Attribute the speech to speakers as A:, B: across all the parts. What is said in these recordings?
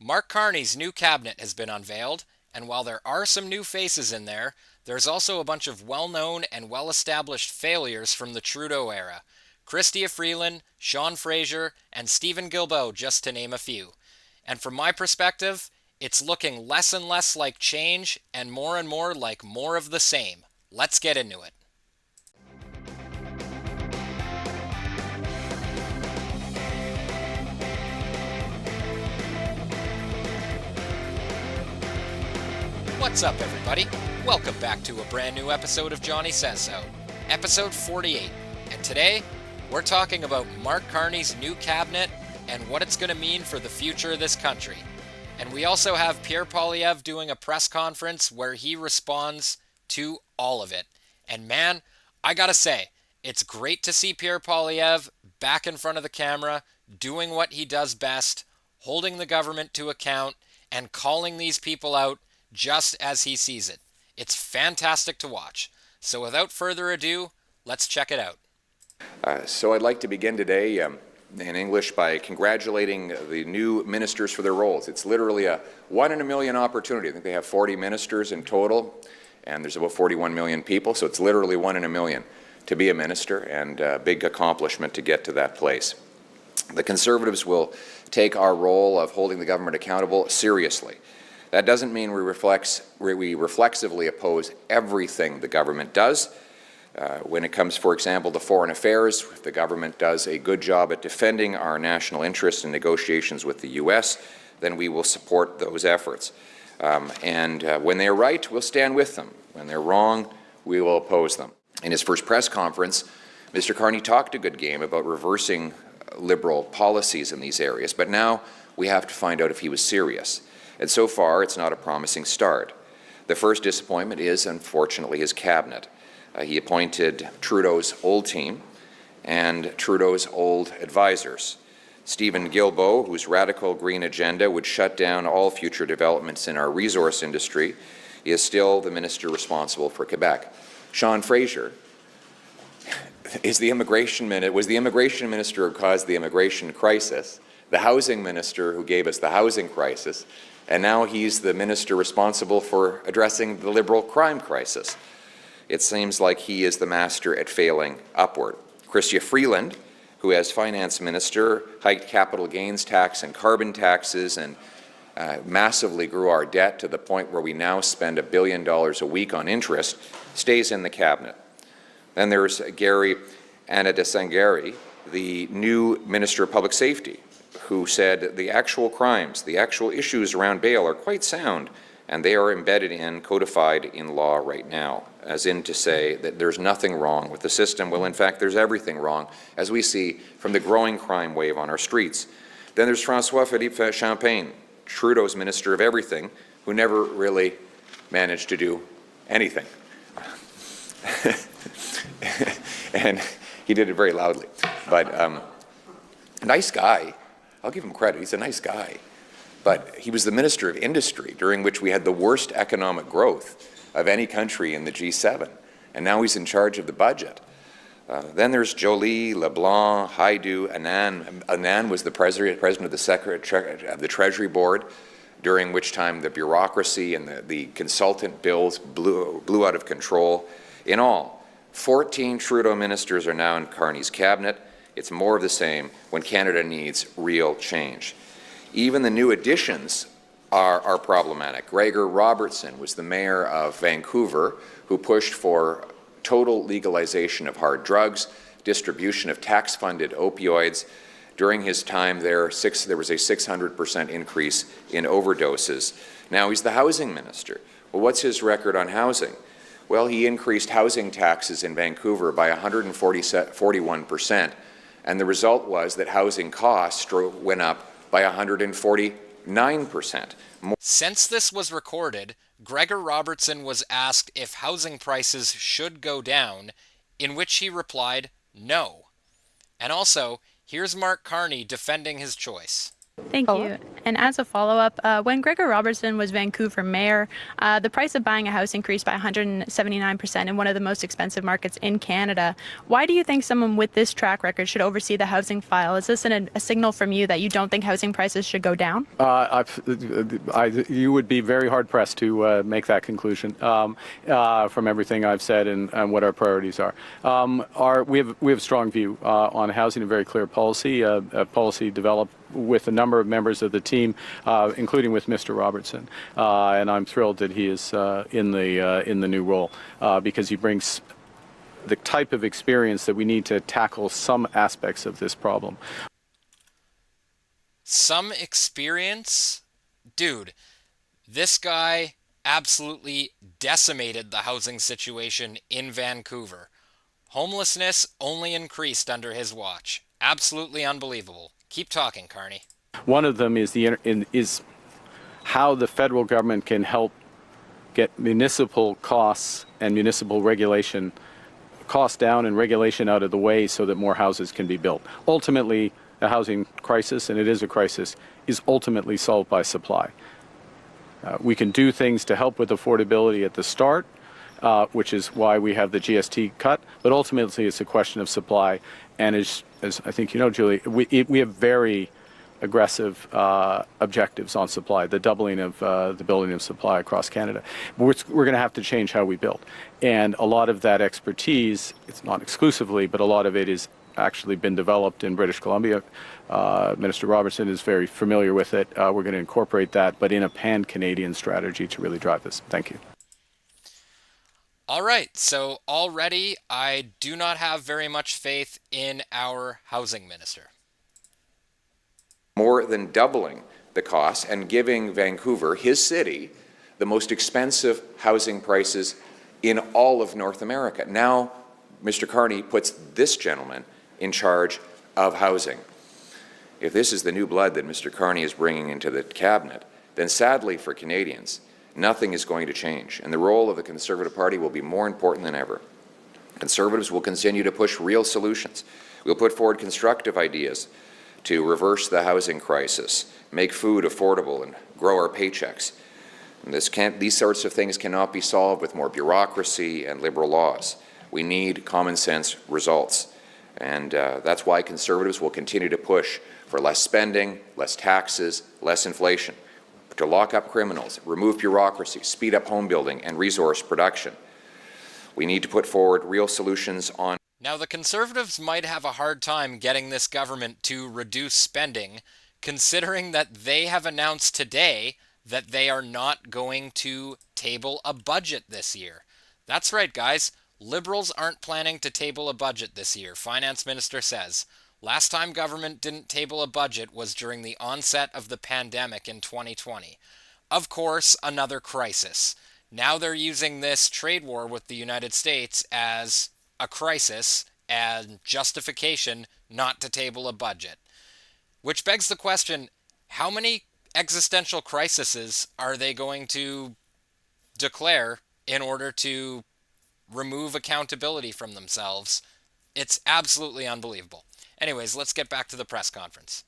A: Mark Carney's new cabinet has been unveiled, and while there are some new faces in there, there's also a bunch of well-known and well-established failures from the Trudeau era. Chrystia Freeland, Sean Fraser, and Stephen Gilbo, just to name a few. And from my perspective, it's looking less and less like change and more like more of the same. Let's get into it. What's up, everybody? Welcome back to a brand new episode of Johnny Says So, episode 48. And today, we're talking about Mark Carney's new cabinet and what it's going to mean for the future of this country. And we also have Pierre Poilievre doing a press conference where he responds to all of it. And man, I gotta say, it's great to see Pierre Poilievre back in front of the camera, doing what he does best, holding the government to account, and calling these people out just as he sees it. It's fantastic to watch. So without further ado, let's check it out.
B: So I'd like to begin today in English by congratulating the new ministers for their roles. It's literally a 1 in a million opportunity. I think they have 40 ministers in total, and there's about 41 million people, so it's literally 1 in a million to be a minister, and a big accomplishment to get to that place. The Conservatives will take our role of holding the government accountable seriously. That doesn't mean we reflexively oppose everything the government does. When it comes, for example, to foreign affairs, if the government does a good job at defending our national interests in negotiations with the U.S., then we will support those efforts. When they're right, we'll stand with them. When they're wrong, we will oppose them. In his first press conference, Mr. Carney talked a good game about reversing Liberal policies in these areas, but now we have to find out if he was serious. And so far, it's not a promising start. The first disappointment is, unfortunately, his cabinet. He appointed Trudeau's old team and Trudeau's old advisors. Stephen Gilbo, whose radical green agenda would shut down all future developments in our resource industry, is still the minister responsible for Quebec. Sean Fraser was the immigration minister who caused the immigration crisis, the housing minister who gave us the housing crisis, and now he's the minister responsible for addressing the Liberal crime crisis. It seems like he is the master at failing upward. Chrystia Freeland, who as finance minister hiked capital gains tax and carbon taxes and massively grew our debt to the point where we now spend $1 billion a week on interest, stays in the cabinet. Then there's Gary Anadesangari, the new Minister of Public Safety, who said the actual crimes, the actual issues around bail are quite sound, and they are embedded in, codified in law right now, as in to say that there's nothing wrong with the system. Well, in fact, there's everything wrong, as we see from the growing crime wave on our streets. Then there's François-Philippe Champagne, Trudeau's Minister of Everything, who never really managed to do anything. And he did it very loudly. But nice guy. I'll give him credit. He's a nice guy. But he was the Minister of Industry, during which we had the worst economic growth of any country in the G7. And now he's in charge of the budget. Then there's Joly, LeBlanc, Haidu, Anand. Anand was the president of the Treasury Board, during which time the bureaucracy and the consultant bills blew out of control. In all, 14 Trudeau ministers are now in Carney's cabinet. It's more of the same when Canada needs real change. Even the new additions are problematic. Gregor Robertson was the mayor of Vancouver, who pushed for total legalization of hard drugs, distribution of tax-funded opioids. During his time there was a 600% increase in overdoses. Now he's the housing minister. Well, what's his record on housing? Well, he increased housing taxes in Vancouver by 141%, and the result was that housing costs went up by 149%.
A: Since this was recorded, Gregor Robertson was asked if housing prices should go down, in which he replied, no. And also, here's Mark Carney defending his choice.
C: Thank you. And as a follow-up, when Gregor Robertson was Vancouver mayor, the price of buying a house increased by 179% in one of the most expensive markets in Canada. Why do you think someone with this track record should oversee the housing file? Is this a signal from you that you don't think housing prices should go down?
D: You would be very hard-pressed to make that conclusion from everything I've said and what our priorities are. We have a strong view on housing, a very clear policy, a policy developed with a number of members of the team, including with Mr. Robertson, and I'm thrilled that he is in the new role because he brings the type of experience that we need to tackle some aspects of this problem.
A: Some experience? Dude, this guy absolutely decimated the housing situation in Vancouver. Homelessness only increased under his watch. Absolutely unbelievable. Keep talking, Carney.
D: One of them is how the federal government can help get municipal costs and municipal regulation costs down and regulation out of the way so that more houses can be built. Ultimately, the housing crisis, and it is a crisis, is ultimately solved by supply. We can do things to help with affordability at the start, which is why we have the GST cut, but ultimately it's a question of supply. And as I think you know, Julie, we have very aggressive objectives on supply, the doubling of the building of supply across Canada. We're going to have to change how we build. And a lot of that expertise, it's not exclusively, but a lot of it is actually been developed in British Columbia. Minister Robertson is very familiar with it. We're going to incorporate that, but in a pan-Canadian strategy to really drive this. Thank you.
A: All right, so already I do not have very much faith in our housing minister.
B: More than doubling the cost and giving Vancouver, his city, the most expensive housing prices in all of North America. Now, Mr. Carney puts this gentleman in charge of housing. If this is the new blood that Mr. Carney is bringing into the cabinet, then sadly for Canadians, nothing is going to change, and the role of the Conservative Party will be more important than ever. Conservatives will continue to push real solutions. We'll put forward constructive ideas to reverse the housing crisis, make food affordable, and grow our paychecks. And these sorts of things cannot be solved with more bureaucracy and liberal laws. We need common sense results, and that's why Conservatives will continue to push for less spending, less taxes, less inflation, to lock up criminals, remove bureaucracy, speed up home building and resource production. We need to put forward real solutions on.
A: Now, the Conservatives might have a hard time getting this government to reduce spending, considering that they have announced today that they are not going to table a budget this year. That's right, guys. Liberals aren't planning to table a budget this year, Finance Minister says. Last time government didn't table a budget was during the onset of the pandemic in 2020. Of course, another crisis. Now they're using this trade war with the United States as a crisis and justification not to table a budget. Which begs the question, how many existential crises are they going to declare in order to remove accountability from themselves? It's absolutely unbelievable. Anyways, let's get back to the press conference.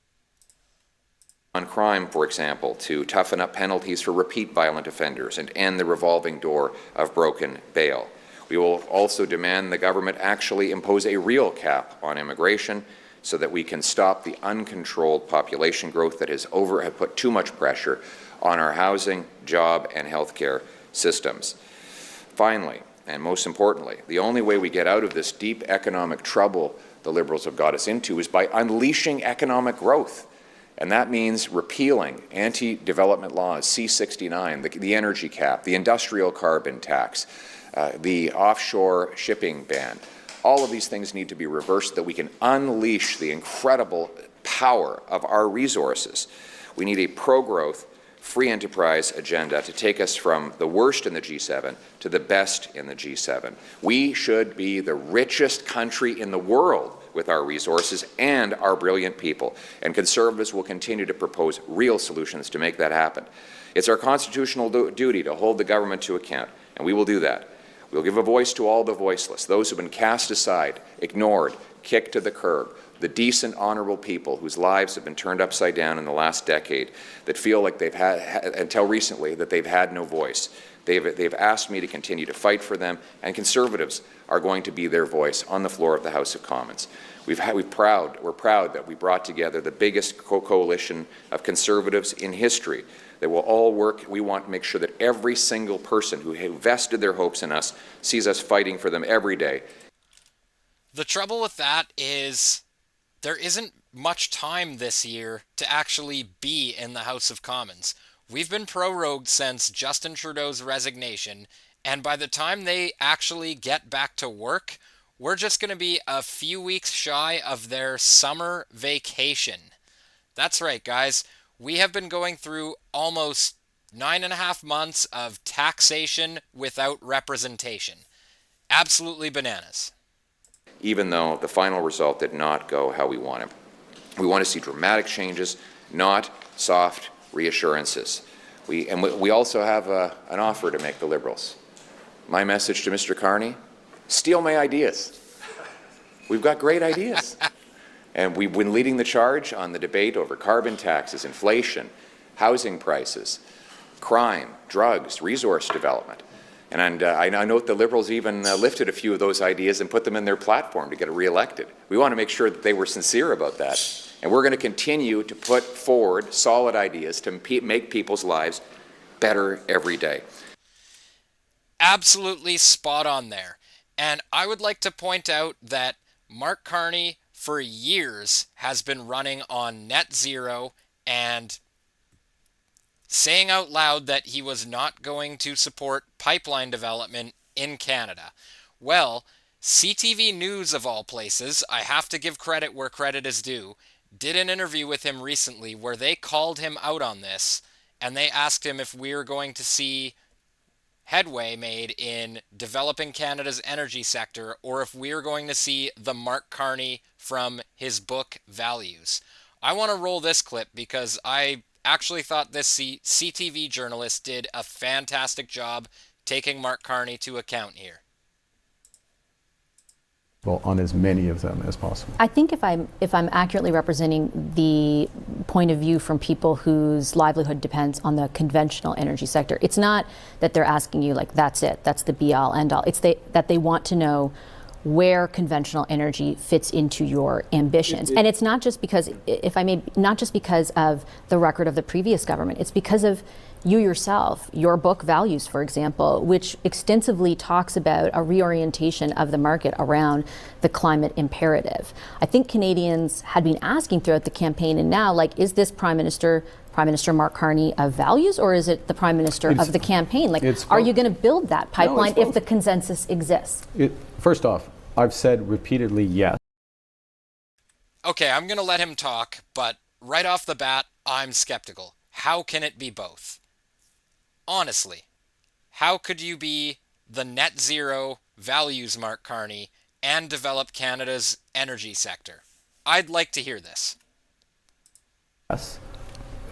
B: On crime, for example, to toughen up penalties for repeat violent offenders and end the revolving door of broken bail. We will also demand the government actually impose a real cap on immigration so that we can stop the uncontrolled population growth that has put too much pressure on our housing, job, and healthcare systems. Finally, and most importantly, the only way we get out of this deep economic trouble the Liberals have got us into is by unleashing economic growth. And that means repealing anti-development laws, C-69, the energy cap, the industrial carbon tax, the offshore shipping ban. All of these things need to be reversed so that we can unleash the incredible power of our resources. We need a pro-growth, free enterprise agenda to take us from the worst in the G7 to the best in the G7. We should be the richest country in the world with our resources and our brilliant people, and Conservatives will continue to propose real solutions to make that happen. It's our constitutional duty to hold the government to account, and we will do that. We'll give a voice to all the voiceless, those who have been cast aside, ignored, kicked to the curb, the decent, honorable people whose lives have been turned upside down in the last decade, that feel like they've had, until recently, that they've had no voice. They've asked me to continue to fight for them, and Conservatives are going to be their voice on the floor of the House of Commons. We're proud that we brought together the biggest coalition of Conservatives in history that will all work. We want to make sure that every single person who vested their hopes in us sees us fighting for them every day.
A: The trouble with that is there isn't much time this year to actually be in the House of Commons. We've been prorogued since Justin Trudeau's resignation, and by the time they actually get back to work, we're just going to be a few weeks shy of their summer vacation. That's right, guys. We have been going through almost 9.5 months of taxation without representation. Absolutely bananas.
B: Even though the final result did not go how we wanted. We want to see dramatic changes, not soft reassurances. We also have an offer to make the Liberals. My message to Mr. Carney, steal my ideas. We've got great ideas. And we've been leading the charge on the debate over carbon taxes, inflation, housing prices, crime, drugs, resource development. And I note the Liberals even lifted a few of those ideas and put them in their platform to get re-elected. We want to make sure that they were sincere about that. And we're going to continue to put forward solid ideas to make people's lives better every day.
A: Absolutely spot on there. And I would like to point out that Mark Carney, for years, has been running on net zero and saying out loud that he was not going to support pipeline development in Canada. Well, CTV News, of all places, I have to give credit where credit is due, did an interview with him recently where they called him out on this, and they asked him if we're going to see headway made in developing Canada's energy sector, or if we're going to see the Mark Carney from his book Values. I want to roll this clip because I actually thought this CTV journalist did a fantastic job taking Mark Carney to account here.
D: Well, on as many of them as possible.
E: I think if I'm accurately representing the point of view from people whose livelihood depends on the conventional energy sector, it's not that they're asking you like that's it, that's the be all end all. It's that they want to know where conventional energy fits into your ambitions. And it's not just because, if I may, not just because of the record of the previous government, it's because of you yourself, your book Values, for example, which extensively talks about a reorientation of the market around the climate imperative. I think Canadians had been asking throughout the campaign, and now, like, is this Prime Minister Mark Carney of Values, or is it the Prime Minister of the campaign? Like, are you going to build that pipeline if the consensus exists?
D: First off, I've said repeatedly yes.
A: Okay, I'm going to let him talk, but right off the bat, I'm skeptical. How can it be both? Honestly, how could you be the net zero values Mark Carney and develop Canada's energy sector? I'd like to hear this.
D: Yes,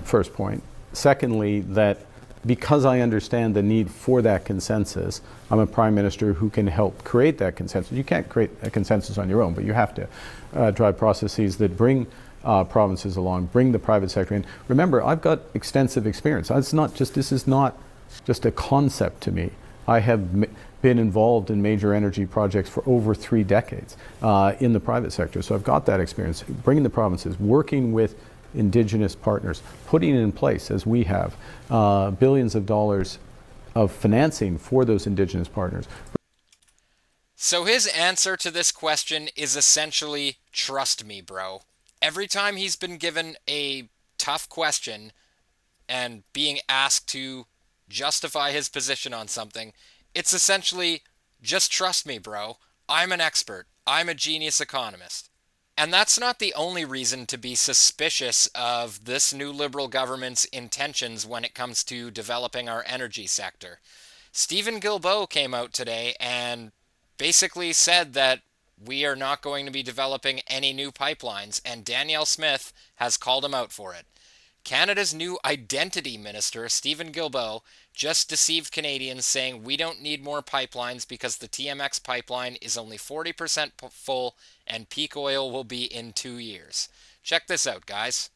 D: first point. Secondly, that because I understand the need for that consensus, I'm a Prime Minister who can help create that consensus. You can't create a consensus on your own, but you have to drive processes that bring provinces along, bring the private sector in. Remember, I've got extensive experience. This is not just a concept to me. I have been involved in major energy projects for over 3 decades in the private sector. So I've got that experience, bringing the provinces, working with Indigenous partners, putting in place, as we have, billions of dollars of financing for those Indigenous partners.
A: So his answer to this question is essentially, trust me, bro. Every time he's been given a tough question and being asked to justify his position on something, it's essentially, just trust me, bro. I'm an expert. I'm a genius economist. And that's not the only reason to be suspicious of this new Liberal government's intentions when it comes to developing our energy sector. Stephen Gilbo came out today and basically said that we are not going to be developing any new pipelines, and Danielle Smith has called him out for it. Canada's new identity minister, Stephen Gilbo, just deceived Canadians saying we don't need more pipelines because the TMX pipeline is only 40% full and peak oil will be in 2 years. Check this out, guys.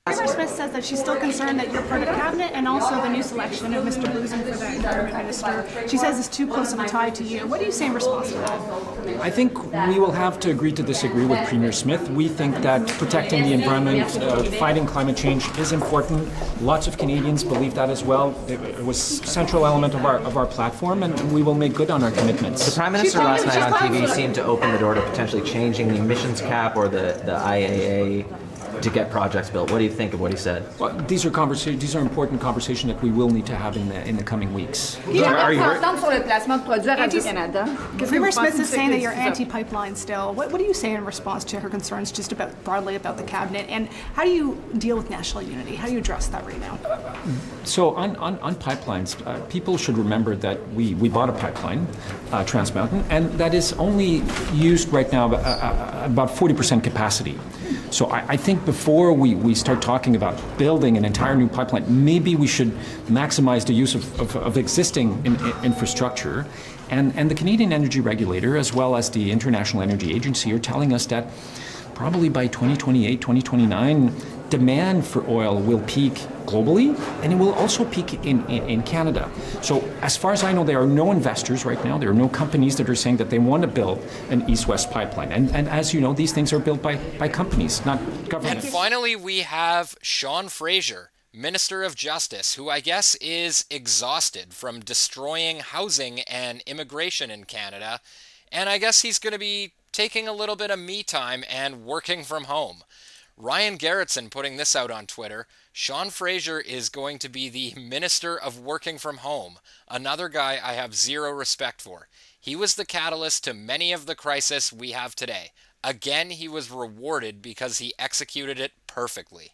F: Fraser Smith says that she's still concerned that you're part of cabinet and also the new selection of Mr. Boozen for the environment minister. She says it's too close of a tie to you. What do you say in response to that?
G: I think we will have to agree to disagree with Premier Smith. We think that protecting the environment, fighting climate change is important. Lots of Canadians believe that as well. It was a central element of our platform, and we will make good on our commitments.
H: The Prime Minister last night on TV seemed to open the door to potentially changing the emissions cap or the IAA to get projects built. What do you think of what he said?
G: Well, these are important conversations that we will need to have in the coming weeks.
F: Premier Smith is saying that you're anti-pipeline still. What do you say in response to her concerns just broadly about the cabinet, and how do you deal with national unity? How do you address that right now?
G: So on pipelines, people should remember that we bought a pipeline, Trans Mountain, and that is only used right now about 40% capacity. So I think before we start talking about building an entire new pipeline, maybe we should maximize the use of existing infrastructure. And the Canadian Energy Regulator, as well as the International Energy Agency, are telling us that probably by 2028, 2029, demand for oil will peak globally, and it will also peak in Canada. So as far as I know, there are no investors right now, there are no companies that are saying that they want to build an east-west pipeline. And as you know, these things are built by companies, not governments.
A: And finally, we have Sean Fraser, Minister of Justice, who I guess is exhausted from destroying housing and immigration in Canada. And I guess he's going to be taking a little bit of me time and working from home. Ryan Garrettson putting this out on Twitter. Sean Fraser is going to be the Minister of Working from Home, another guy I have zero respect for. He was the catalyst to many of the crises we have today. Again, he was rewarded because he executed it perfectly.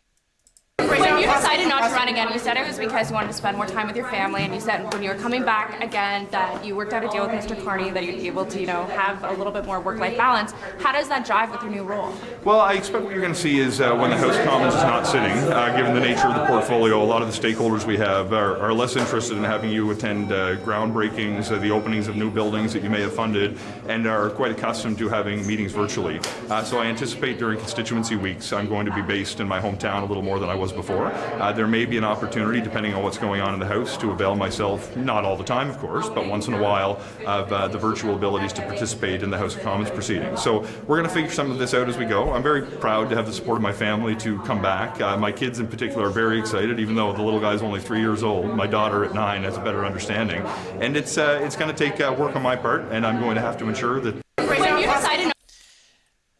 I: When you decided not to run again, you said it was because you wanted to spend more time with your family, and you said when you were coming back again that you worked out a deal with Mr. Carney that you'd be able to, have a little bit more work-life balance. How does that jive with your new role?
J: Well, I expect what you're going to see is when the House of Commons is not sitting, given the nature of the portfolio, a lot of the stakeholders we have are less interested in having you attend groundbreakings, the openings of new buildings that you may have funded, and are quite accustomed to having meetings virtually. So I anticipate during constituency weeks I'm going to be based in my hometown a little more than I was before. There may be an opportunity, depending on what's going on in the House, to avail myself, not all the time of course, but once in a while, of the virtual abilities to participate in the House of Commons proceedings. So we're going to figure some of this out as we go. I'm very proud to have the support of my family to come back. My kids in particular are very excited, even though the little guy's only 3 years old. My daughter at 9 has a better understanding. And it's going to take work on my part, and I'm going to have to ensure that...
I: When you decided...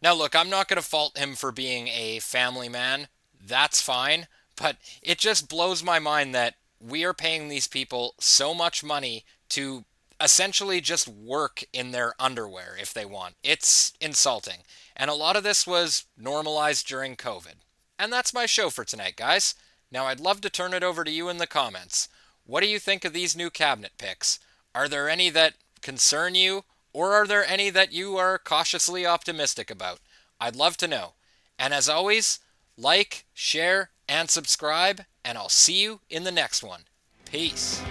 A: Now look, I'm not going to fault him for being a family man. That's fine. But it just blows my mind that we are paying these people so much money to essentially just work in their underwear if they want. It's insulting. And a lot of this was normalized during COVID. And that's my show for tonight, guys. Now I'd love to turn it over to you in the comments. What do you think of these new cabinet picks? Are there any that concern you? Or are there any that you are cautiously optimistic about? I'd love to know. And as always, like, share, and subscribe, and I'll see you in the next one. Peace.